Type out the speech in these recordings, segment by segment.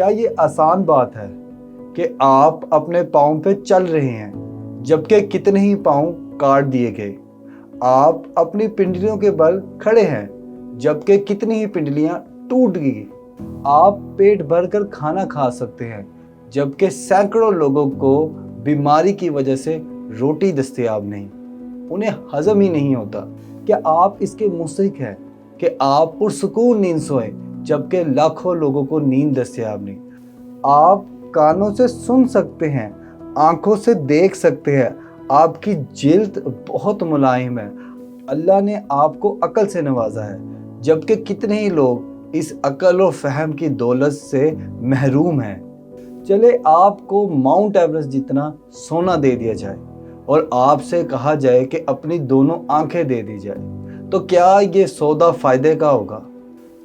کیا یہ آسان بات ہے کہ آپ اپنے پاؤں پہ چل رہے ہیں جبکہ کتنے ہی پاؤں کاٹ دیے گئے؟ آپ اپنی پنڈلیوں کے بل کھڑے ہیں جبکہ کتنی ہی پنڈلیاں ٹوٹ گئی۔ آپ پیٹ بھر کر کھانا کھا سکتے ہیں جبکہ سینکڑوں لوگوں کو بیماری کی وجہ سے روٹی دستیاب نہیں، انہیں ہضم ہی نہیں ہوتا۔ کیا آپ اس کے مستحق ہیں کہ آپ پرسکون نیند سوئیں جبکہ لاکھوں لوگوں کو نیند دستیاب نہیں؟ آپ کانوں سے سن سکتے ہیں، آنکھوں سے دیکھ سکتے ہیں، آپ کی جلد بہت ملائم ہے، اللہ نے آپ کو عقل سے نوازا ہے جبکہ کتنے ہی لوگ اس عقل و فہم کی دولت سے محروم ہیں۔ چلے آپ کو ماؤنٹ ایورسٹ جتنا سونا دے دیا جائے اور آپ سے کہا جائے کہ اپنی دونوں آنکھیں دے دی جائے، تو کیا یہ سودا فائدے کا ہوگا؟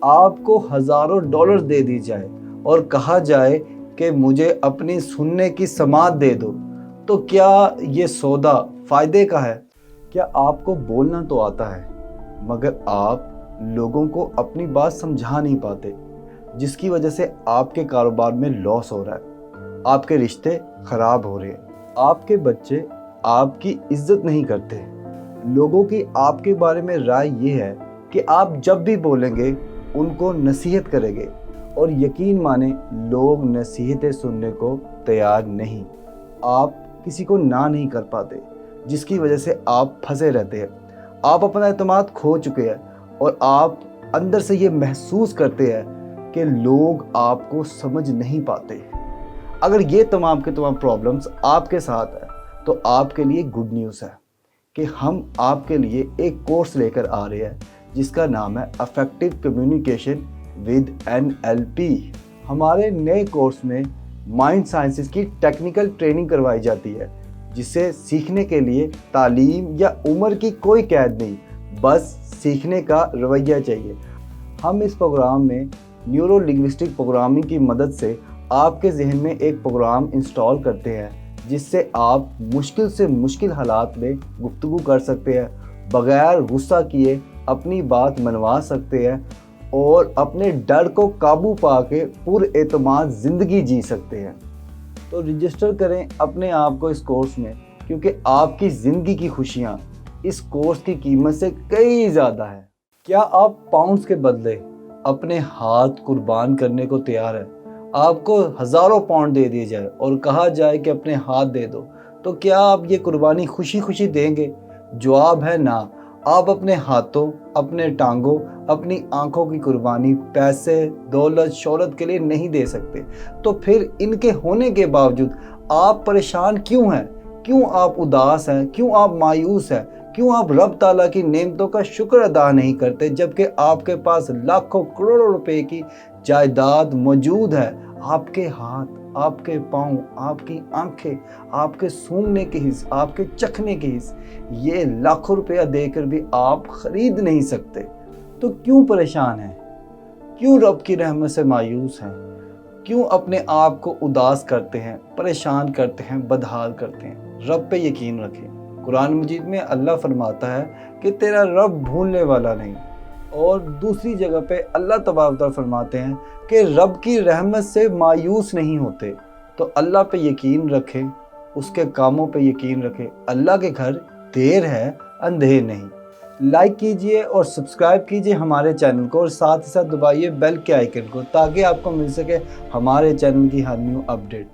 آپ کو ہزاروں ڈالر دے دی جائے اور کہا جائے کہ مجھے اپنی سننے کی سماعت دے دو، تو کیا یہ سودا فائدے کا ہے؟ کیا آپ کو بولنا تو آتا ہے مگر آپ لوگوں کو اپنی بات سمجھا نہیں پاتے، جس کی وجہ سے آپ کے کاروبار میں لاس ہو رہا ہے، آپ کے رشتے خراب ہو رہے ہیں، آپ کے بچے آپ کی عزت نہیں کرتے، لوگوں کی آپ کے بارے میں رائے یہ ہے کہ آپ جب بھی بولیں گے ان کو نصیحت کریں گے، اور یقین مانیں لوگ نصیحتیں سننے کو تیار نہیں۔ آپ کسی کو نہ نہیں کر پاتے، جس کی وجہ سے آپ پھنسے رہتے ہیں، آپ اپنا اعتماد کھو چکے ہیں اور آپ اندر سے یہ محسوس کرتے ہیں کہ لوگ آپ کو سمجھ نہیں پاتے۔ اگر یہ تمام کے تمام پرابلمز آپ کے ساتھ ہیں تو آپ کے لیے گڈ نیوز ہے کہ ہم آپ کے لیے ایک کورس لے کر آ رہے ہیں جس کا نام ہے افیکٹو کمیونیکیشن ود NLP۔ ہمارے نئے کورس میں مائنڈ سائنسز کی ٹیکنیکل ٹریننگ کروائی جاتی ہے، جسے سیکھنے کے لیے تعلیم یا عمر کی کوئی قید نہیں، بس سیکھنے کا رویہ چاہیے۔ ہم اس پروگرام میں نیورو لنگوسٹک پروگرامنگ کی مدد سے آپ کے ذہن میں ایک پروگرام انسٹال کرتے ہیں جس سے آپ مشکل سے مشکل حالات میں گفتگو کر سکتے ہیں، بغیر غصہ کیے اپنی بات منوا سکتے ہیں اور اپنے ڈر کو قابو پا کے پر اعتماد زندگی جی سکتے ہیں۔ تو رجسٹر کریں اپنے آپ کو اس کورس میں، کیونکہ آپ کی زندگی کی خوشیاں اس کورس کی قیمت سے کئی زیادہ ہے۔ کیا آپ پاؤنڈز کے بدلے اپنے ہاتھ قربان کرنے کو تیار ہیں؟ آپ کو ہزاروں پاؤنڈ دے دیے جائے اور کہا جائے کہ اپنے ہاتھ دے دو، تو کیا آپ یہ قربانی خوشی خوشی دیں گے؟ جواب ہے نہ۔ آپ اپنے ہاتھوں، اپنے ٹانگوں، اپنی آنکھوں کی قربانی پیسے، دولت، شہرت کے لیے نہیں دے سکتے، تو پھر ان کے ہونے کے باوجود آپ پریشان کیوں ہیں؟ کیوں آپ اداس ہیں؟ کیوں آپ مایوس ہیں؟ کیوں آپ رب تعالیٰ کی نعمتوں کا شکر ادا نہیں کرتے جبکہ آپ کے پاس لاکھوں کروڑوں روپے کی جائیداد موجود ہے؟ آپ کے ہاتھ، آپ کے پاؤں، آپ کی آنکھیں، آپ کے سونگنے کے حص، آپ کے چکھنے کے حص، یہ لاکھوں روپیہ دے کر بھی آپ خرید نہیں سکتے، تو کیوں پریشان ہیں؟ کیوں رب کی رحمت سے مایوس ہیں؟ کیوں اپنے آپ کو اداس کرتے ہیں، پریشان کرتے ہیں، بدحال کرتے ہیں؟ رب پہ یقین رکھیں۔ قرآن مجید میں اللہ فرماتا ہے کہ تیرا رب بھولنے والا نہیں، اور دوسری جگہ پہ اللہ تبارک و تعالیٰ فرماتے ہیں کہ رب کی رحمت سے مایوس نہیں ہوتے۔ تو اللہ پہ یقین رکھیں، اس کے کاموں پہ یقین رکھیں۔ اللہ کے گھر دیر ہے اندھیر نہیں۔ لائک کیجئے اور سبسکرائب کیجئے ہمارے چینل کو، اور ساتھ ہی ساتھ دبائیے بیل کے آئیکن کو، تاکہ آپ کو مل سکے ہمارے چینل کی ہر نیو اپڈیٹ۔